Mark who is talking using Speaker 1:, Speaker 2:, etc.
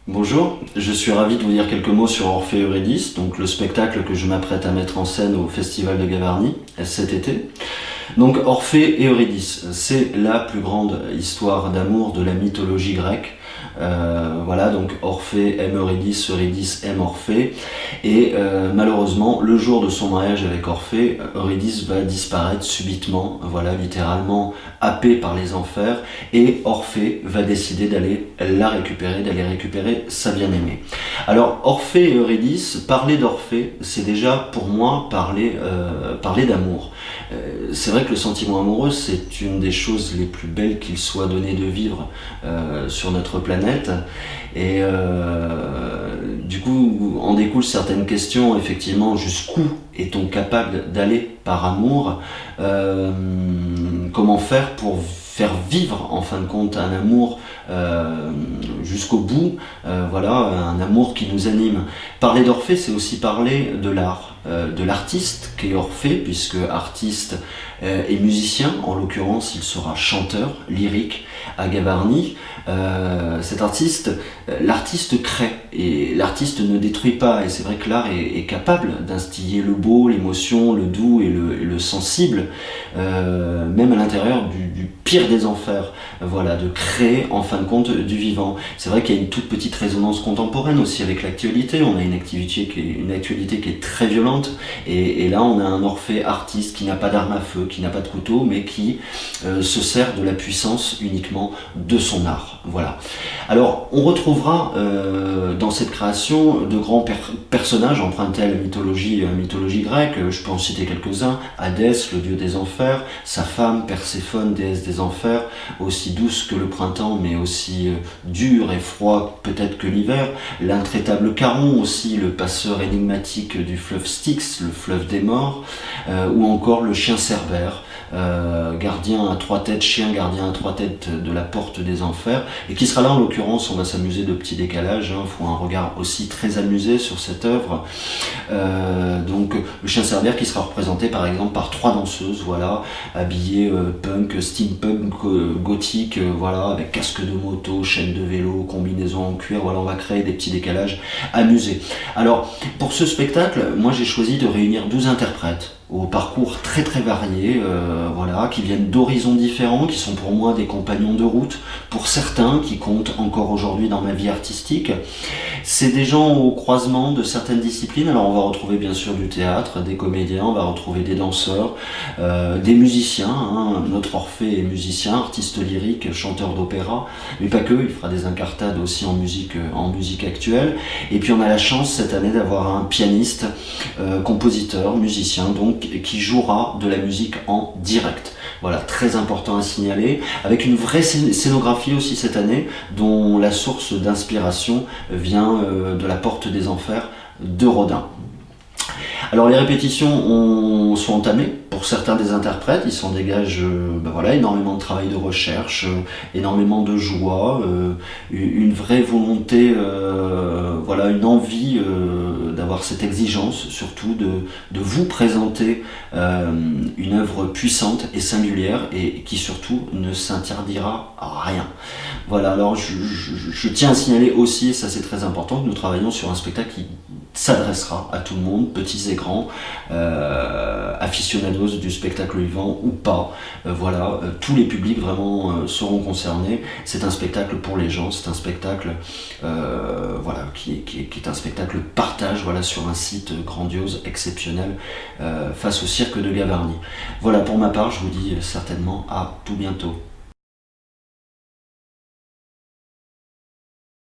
Speaker 1: Bonjour, je suis ravi de vous dire quelques mots sur Orphée et Eurydice, donc le spectacle que je m'apprête à mettre en scène au Festival de Gavarnie cet été. Donc Orphée et Eurydice, c'est la plus grande histoire d'amour de la mythologie grecque. Voilà, donc Orphée aime Eurydice, Eurydice aime Orphée, et malheureusement, le jour de son mariage avec Orphée, Eurydice va disparaître subitement, voilà, littéralement happée par les enfers, et Orphée va décider d'aller la récupérer, d'aller récupérer sa bien-aimée. Alors Orphée et Eurydice, parler d'Orphée, c'est déjà pour moi parler d'amour. C'est vrai que le sentiment amoureux, c'est une des choses les plus belles qu'il soit donné de vivre sur notre planète. Et du coup, en découlent certaines questions, effectivement, jusqu'où est-on capable d'aller par amour? Comment faire pour faire vivre en fin de compte un amour jusqu'au bout, voilà, un amour qui nous anime. Parler d'Orphée, c'est aussi parler de l'art, de l'artiste qu'est Orphée, puisque artiste et musicien, en l'occurrence il sera chanteur lyrique à Gavarnie. Cet artiste, l'artiste crée et l'artiste ne détruit pas, et c'est vrai que l'art est capable d'instiller le beau, l'émotion, le doux et le sensible, même à l'intérieur du pire des enfers, voilà, de créer en fin de compte du vivant. C'est vrai qu'il y a une toute petite résonance contemporaine aussi avec l'actualité, on a une actualité qui est très violente, et là on a un Orphée artiste qui n'a pas d'arme à feu, qui n'a pas de couteau, mais qui se sert de la puissance uniquement de son art. Voilà. Alors on retrouvera dans cette création de grands personnages empruntés à la mythologie grecque. Je peux en citer quelques-uns: Hadès, le dieu des enfers, sa femme Perséphone, déesse des enfers, aussi douce que le printemps mais aussi dure et froid peut-être que l'hiver, l'intraitable Charon aussi, le passeur énigmatique du fleuve Styx, le fleuve des morts, ou encore le chien Cerbère, gardien à trois têtes, chien gardien à trois têtes de la porte des enfers, et qui sera là en l'occurrence. On va s'amuser de petits décalages, il faut un regard aussi très amusé sur cette œuvre. Donc le chien Cerbère qui sera représenté par exemple par trois danseuses, voilà, habillées punk, steampunk, gothique, voilà, avec casque de moto, chaîne de vélo, combinaison en cuir. Voilà, on va créer des petits décalages amusés. Alors pour ce spectacle, moi j'ai choisi de réunir 12 interprètes au parcours très très variés, voilà, qui viennent d'horizons différents, qui sont pour moi des compagnons de route, pour certains qui comptent encore aujourd'hui dans ma vie artistique. C'est des gens au croisement de certaines disciplines. Alors on va retrouver bien sûr du théâtre, des comédiens, on va retrouver des danseurs, des musiciens, hein. Notre Orphée est musicien, artiste lyrique, chanteur d'opéra, mais pas que, il fera des incartades aussi en musique actuelle. Et puis on a la chance cette année d'avoir un pianiste, compositeur, musicien, donc qui jouera de la musique en direct. Voilà, très important à signaler, avec une vraie scénographie aussi cette année, dont la source d'inspiration vient de la Porte des Enfers de Rodin. Alors les répétitions sont entamées pour certains des interprètes, il s'en dégage voilà, énormément de travail de recherche, énormément de joie, une vraie volonté, voilà, une envie d'avoir cette exigence, surtout de vous présenter une œuvre puissante et singulière, et qui surtout ne s'interdira à rien. Voilà, alors je tiens à signaler aussi, et ça c'est très important, que nous travaillons sur un spectacle qui s'adressera à tout le monde, petits et grands, aficionados du spectacle vivant ou pas, voilà, tous les publics vraiment seront concernés. C'est un spectacle pour les gens, c'est un spectacle voilà, qui est un spectacle partage, voilà, sur un site grandiose, exceptionnel, face au cirque de Gavarnie. Voilà, pour ma part, je vous dis certainement à tout bientôt.